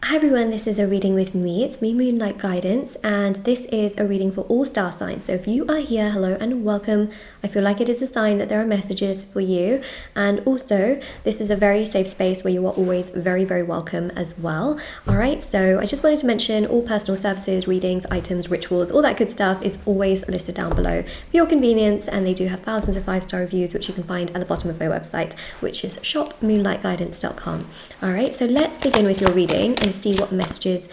Hi everyone, this is a reading with me. It's me, Moonlight Guidance, and this is a reading for all star signs. So if you are here, hello and welcome. I feel like it is a sign that there are messages for you, and also this is a very safe space where you are always very, very welcome as well. All right, so I just wanted to mention all personal services, readings, items, rituals, all that good stuff is always listed down below for your convenience, and they do have thousands of 5-star reviews which you can find at the bottom of my website, which is shopmoonlightguidance.com. All right, so let's begin with your reading and see what messages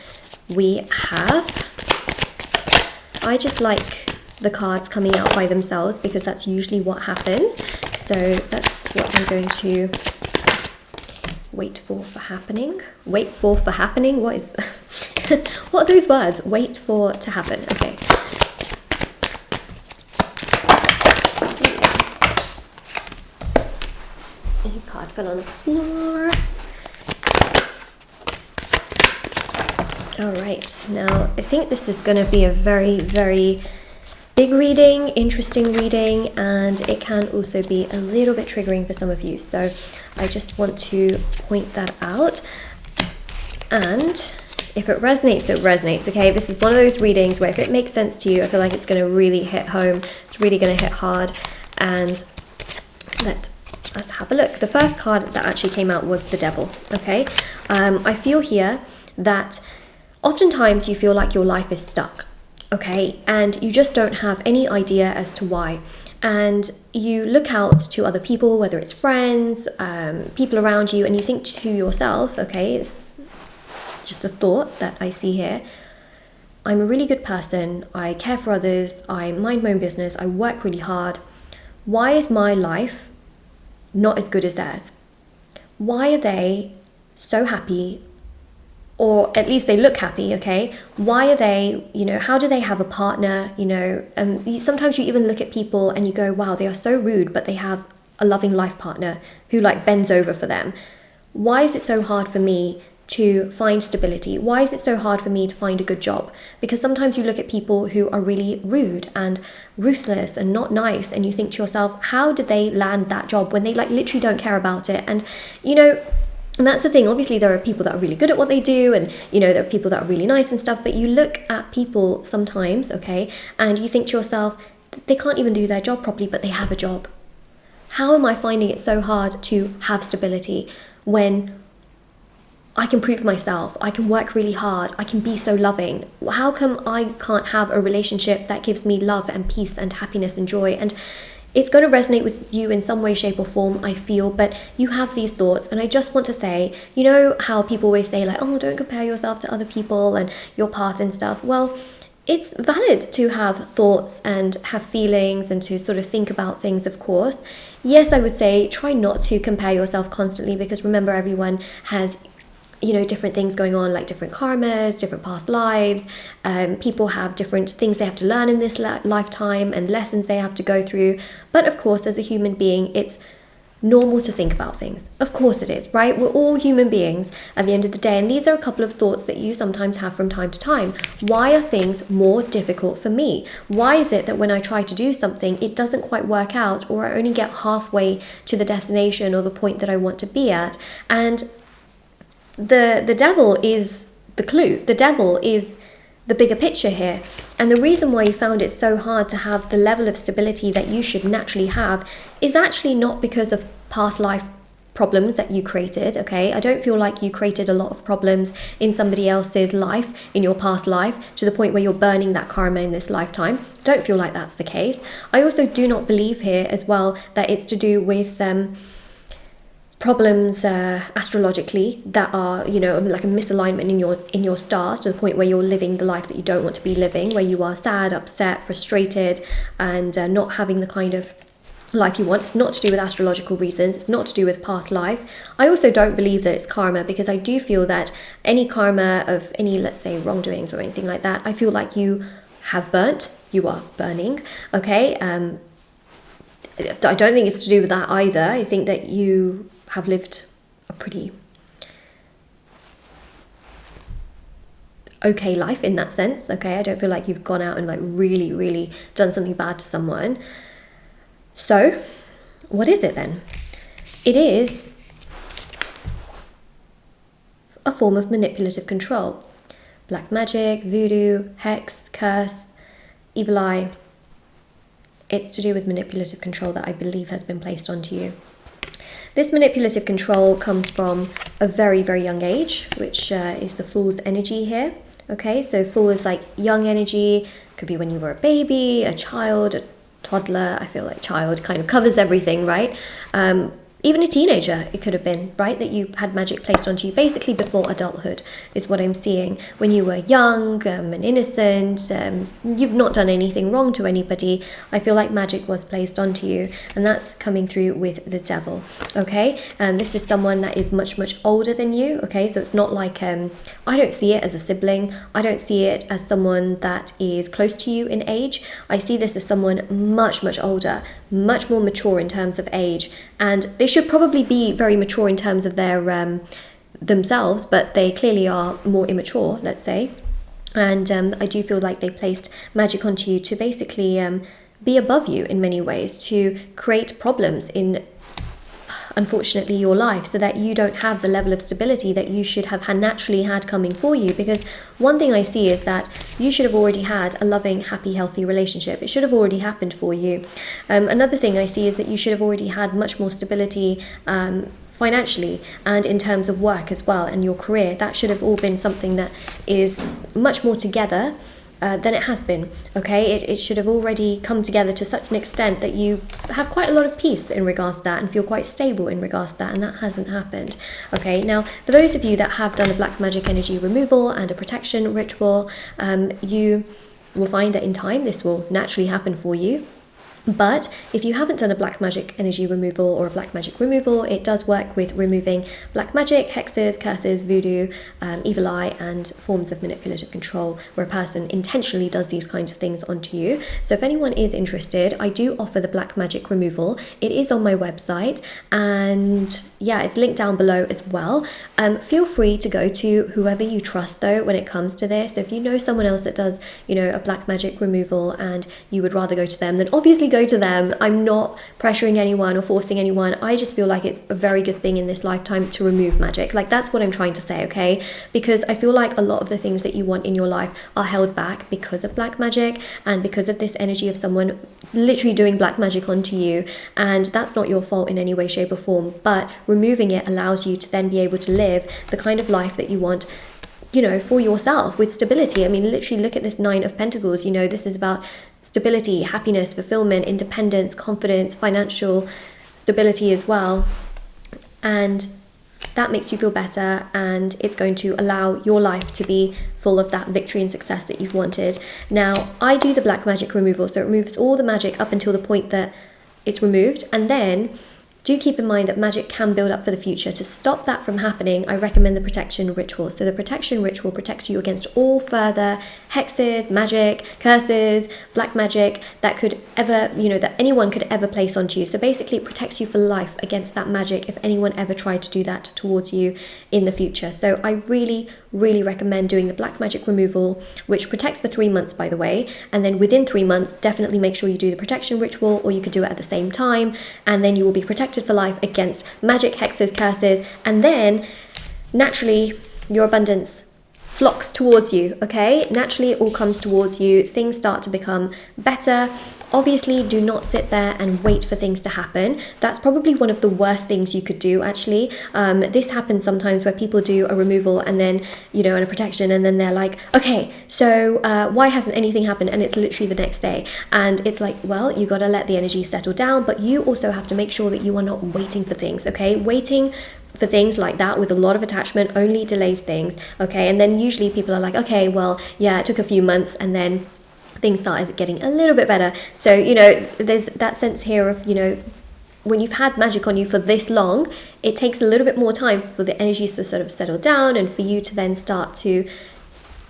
we have. I just like the cards coming out by themselves because that's usually what happens. So that's what I'm going to wait for happening. Wait for happening? What is what are those words? Wait for to happen. Okay. Let's see. A card fell on the floor. All right, now I think this is going to be a very, very big reading, interesting reading, and it can also be a little bit triggering for some of you. So I just want to point that out. And if it resonates, it resonates, okay? This is one of those readings where if it makes sense to you, I feel like it's going to really hit home. It's really going to hit hard. And let us have a look. The first card that actually came out was the Devil, okay? I feel here that oftentimes you feel like your life is stuck, okay? And you just don't have any idea as to why. And you look out to other people, whether it's friends, people around you, and you think to yourself, okay, it's just a thought that I see here. I'm a really good person. I care for others. I mind my own business. I work really hard. Why is my life not as good as theirs? Why are they so happy? Or at least they look happy, okay? Why are they, how do they have a partner, sometimes you even look at people and you go, wow, they are so rude, but they have a loving life partner who like bends over for them. Why is it so hard for me to find stability? Why is it so hard for me to find a good job? Because sometimes you look at people who are really rude and ruthless and not nice, and you think to yourself, how did they land that job when they like literally don't care about it? And, and that's the thing. Obviously, there are people that are really good at what they do, and, there are people that are really nice and stuff, but you look at people sometimes, okay, and you think to yourself, they can't even do their job properly, but they have a job. How am I finding it so hard to have stability when I can prove myself, I can work really hard, I can be so loving? How come I can't have a relationship that gives me love and peace and happiness and joy? And it's going to resonate with you in some way, shape or form, I feel, but you have these thoughts. And I just want to say, you know how people always say like, oh, don't compare yourself to other people and your path and stuff. Well, it's valid to have thoughts and have feelings and to sort of think about things, of course. Yes, I would say try not to compare yourself constantly, because remember, everyone has different things going on, like different karmas, different past lives. People have different things they have to learn in this lifetime and lessons they have to go through. But of course, as a human being, it's normal to think about things. Of course it is, right? We're all human beings at the end of the day. And these are a couple of thoughts that you sometimes have from time to time. Why are things more difficult for me? Why is it that when I try to do something, it doesn't quite work out, or I only get halfway to the destination or the point that I want to be at? And the devil is the clue. The devil is the bigger picture here. And the reason why you found it so hard to have the level of stability that you should naturally have is actually not because of past life problems that you created, okay? I don't feel like you created a lot of problems in somebody else's life, in your past life, to the point where you're burning that karma in this lifetime. Don't feel like that's the case. I also do not believe here as well that it's to do with problems astrologically that are like a misalignment in your stars, to the point where you're living the life that you don't want to be living, where you are sad, upset, frustrated, and not having the kind of life you want. It's not to do with astrological reasons. It's not to do with past life. I also don't believe that it's karma, because I do feel that any karma of any, let's say, wrongdoings or anything like that, I feel like you have burnt, you are burning, okay? I don't think it's to do with that either. I think that you have lived a pretty okay life in that sense, okay? I don't feel like you've gone out and like really, really done something bad to someone. So, what is it then? It is a form of manipulative control. Black magic, voodoo, hex, curse, evil eye. It's to do with manipulative control that I believe has been placed onto you. This manipulative control comes from a very, very young age, which is the Fool's energy here. Okay, so Fool is like young energy, could be when you were a baby, a child, a toddler. I feel like child kind of covers everything, right? Even a teenager, it could have been, right? That you had magic placed onto you, basically before adulthood is what I'm seeing. When you were young and innocent, you've not done anything wrong to anybody. I feel like magic was placed onto you, and that's coming through with the devil, okay? And this is someone that is much, much older than you, okay? So it's not like, I don't see it as a sibling. I don't see it as someone that is close to you in age. I see this as someone much, much older, much more mature in terms of age, and they should probably be very mature in terms of their themselves, but they clearly are more immature, let's say. And I do feel like they placed magic onto you to basically be above you in many ways, to create problems in, unfortunately, your life, so that you don't have the level of stability that you should have naturally had coming for you. Because one thing I see is that you should have already had a loving, happy, healthy relationship. It should have already happened for you. Another thing I see is that you should have already had much more stability financially and in terms of work as well, and your career. That should have all been something that is much more together than it has been, okay? It should have already come together to such an extent that you have quite a lot of peace in regards to that and feel quite stable in regards to that, and that hasn't happened, okay? Now, for those of you that have done a black magic energy removal and a protection ritual, you will find that in time this will naturally happen for you. But if you haven't done a black magic energy removal or a black magic removal, it does work with removing black magic, hexes, curses, voodoo, evil eye, and forms of manipulative control where a person intentionally does these kinds of things onto you. So if anyone is interested, I do offer the black magic removal. It is on my website, and yeah, it's linked down below as well. Feel free to go to whoever you trust though when it comes to this. So if you know someone else that does, you know, a black magic removal and you would rather go to them, then obviously go to them. I'm not pressuring anyone or forcing anyone. I just feel like it's a very good thing in this lifetime to remove magic. Like, that's what I'm trying to say, okay? Because I feel like a lot of the things that you want in your life are held back because of black magic and because of this energy of someone literally doing black magic onto you, and that's not your fault in any way, shape or form, but removing it allows you to then be able to live the kind of life that you want, you know, for yourself with stability. I mean, literally look at this 9 of Pentacles, you know, this is about stability, happiness, fulfillment, independence, confidence, financial stability as well. And that makes you feel better, and it's going to allow your life to be full of that victory and success that you've wanted. Now, I do the black magic removal, so it removes all the magic up until the point that it's removed, and then do keep in mind that magic can build up for the future. To stop that from happening, I recommend the protection ritual. So the protection ritual protects you against all further hexes, magic, curses, black magic that could ever, you know, that anyone could ever place onto you. So basically it protects you for life against that magic if anyone ever tried to do that towards you in the future. So I really, really recommend doing the black magic removal, which protects for 3 months, by the way. And then within 3 months, definitely make sure you do the protection ritual, or you could do it at the same time. And then you will be protected for life against magic, hexes, curses, and then naturally your abundance flocks towards you, okay? Naturally it all comes towards you, things start to become better. Obviously, do not sit there and wait for things to happen. That's probably one of the worst things you could do, actually. This happens sometimes where people do a removal and then, you know, and a protection, and then they're like, okay, so why hasn't anything happened? And it's literally the next day. And it's like, well, you got to let the energy settle down, but you also have to make sure that you are not waiting for things, okay? Waiting for things like that with a lot of attachment only delays things, okay? And then usually people are like, okay, well, yeah, it took a few months and then things started getting a little bit better. So, you know, there's that sense here of, you know, when you've had magic on you for this long, it takes a little bit more time for the energies to sort of settle down and for you to then start to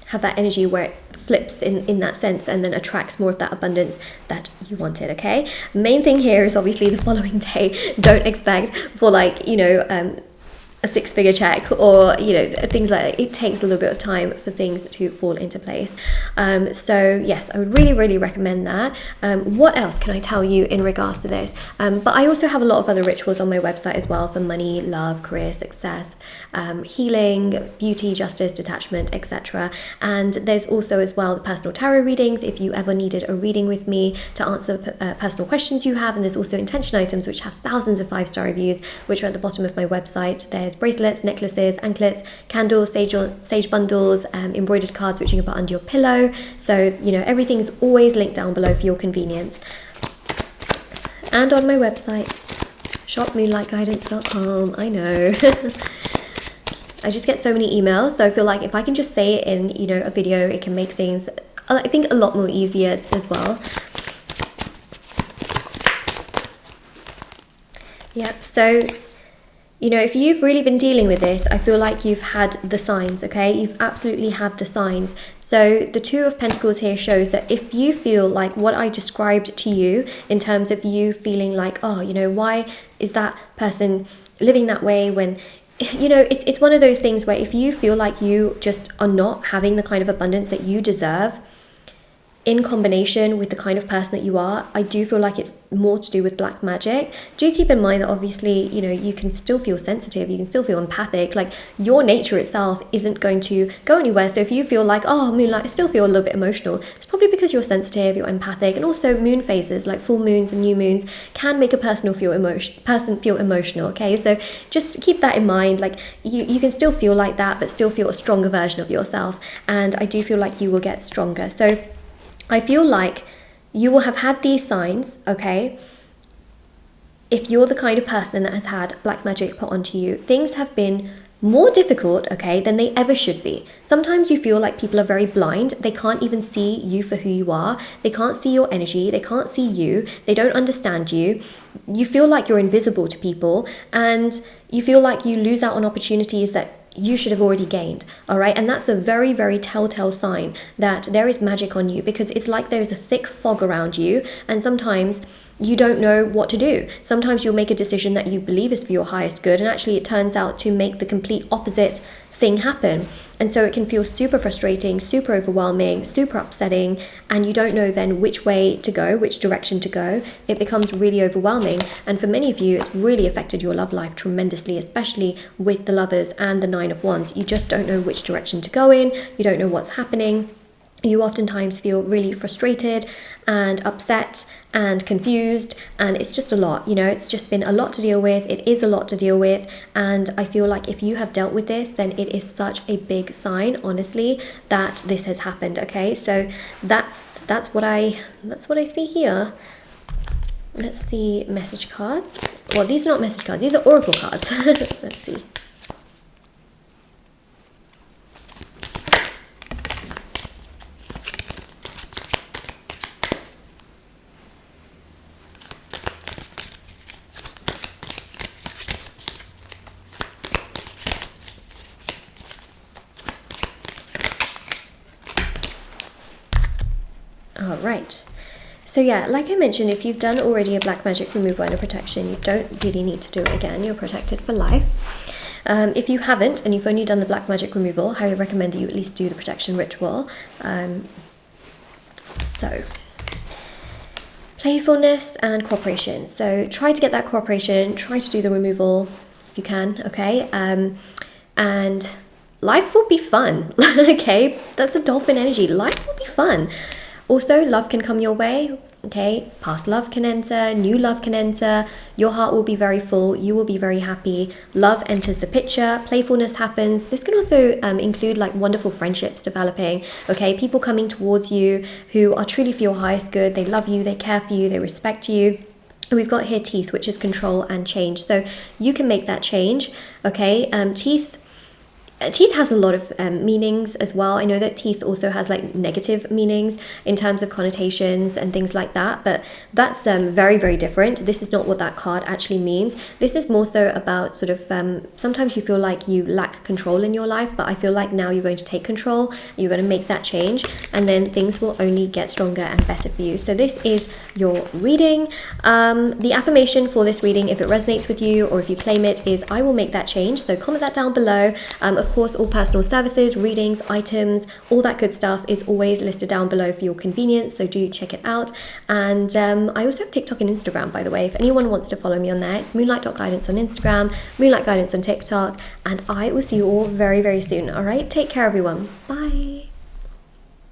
have that energy where it flips in that sense and then attracts more of that abundance that you wanted, okay? Main thing here is obviously the following day. Don't expect for, like, you know, a six-figure check, or you know, things like that. It takes a little bit of time for things to fall into place. So yes, I would really recommend that. What else can I tell you in regards to this? But I also have a lot of other rituals on my website as well, for money, love, career, success, healing, beauty, justice, detachment, etc. And there's also as well the personal tarot readings, if you ever needed a reading with me to answer personal questions you have. And there's also intention items, which have thousands of 5-star reviews, which are at the bottom of my website. There's bracelets, necklaces, anklets, candles, sage bundles, embroidered cards which you can put under your pillow. So you know, everything's always linked down below for your convenience. And on my website, shopmoonlightguidance.com. I know. I just get so many emails, so I feel like if I can just say it in, you know, a video, it can make things, I think, a lot more easier as well. Yep, so you know, if you've really been dealing with this, I feel like you've had the signs, okay? You've absolutely had the signs. So the Two of Pentacles here shows that if you feel like what I described to you in terms of you feeling like, oh, you know, why is that person living that way, when, you know, it's one of those things where if you feel like you just are not having the kind of abundance that you deserve, in combination with the kind of person that you are, I do feel like it's more to do with black magic. Do keep in mind that obviously, you know, you can still feel sensitive, you can still feel empathic, like your nature itself isn't going to go anywhere. So if you feel like, oh, Moonlight, I still feel a little bit emotional, it's probably because you're sensitive, you're empathic. And also moon phases, like full moons and new moons, can make a person feel emotional, okay? So just keep that in mind, like you can still feel like that, but still feel a stronger version of yourself. And I do feel like you will get stronger. So I feel like you will have had these signs, okay? If you're the kind of person that has had black magic put onto you, things have been more difficult, okay, than they ever should be. Sometimes you feel like people are very blind. They can't even see you for who you are. They can't see your energy. They can't see you. They don't understand you. You feel like you're invisible to people, and you feel like you lose out on opportunities that you should have already gained. All right, and that's a very telltale sign that there is magic on you, because it's like there's a thick fog around you, and sometimes you don't know what to do. Sometimes you'll make a decision that you believe is for your highest good, and actually it turns out to make the complete opposite thing happen. And so it can feel super frustrating, super overwhelming, super upsetting, and you don't know then which way to go, which direction to go. It becomes really overwhelming. And for many of you, it's really affected your love life tremendously, especially with the Lovers and the Nine of Wands. You just don't know which direction to go in. You don't know what's happening. You oftentimes feel really frustrated and upset and confused, and it's just a lot, you know, it's just been a lot to deal with. It is a lot to deal with, and I feel like if you have dealt with this, then it is such a big sign, honestly, that this has happened. Okay, so that's what I see here. Let's see message cards. Well, these are not message cards, these are oracle cards. Let's see. All right, so yeah, like I mentioned, if you've done already a black magic removal and a protection, you don't really need to do it again. You're protected for life. If you haven't, and you've only done the black magic removal, I highly recommend that you at least do the protection ritual. So playfulness and cooperation. So try to get that cooperation, try to do the removal if you can, okay? And life will be fun. Okay, that's the dolphin energy. Life will be fun. Also, love can come your way, okay? Past love can enter, new love can enter. Your heart will be very full. You will be very happy. Love enters the picture. Playfulness happens. This can also include like wonderful friendships developing, okay? People coming towards you who are truly for your highest good. They love you, they care for you, they respect you. And we've got here teeth, which is control and change. So you can make that change, okay? Teeth has a lot of meanings as well. I know that teeth also has like negative meanings in terms of connotations and things like that, but that's very different. This is not what that card actually means. This is more so about sort of sometimes you feel like you lack control in your life, but I feel like now you're going to take control, you're going to make that change, and then things will only get stronger and better for you. So this is your reading. The affirmation for this reading, if it resonates with you or if you claim it, is I will make that change. So comment that down below. Of course, all personal services, readings, items, all that good stuff is always listed down below for your convenience, so do check it out. And I also have TikTok and Instagram, by the way. If anyone wants to follow me on there, it's moonlight.guidance on Instagram, Moonlight Guidance on TikTok, and I will see you all very, very soon. All right, take care, everyone. Bye.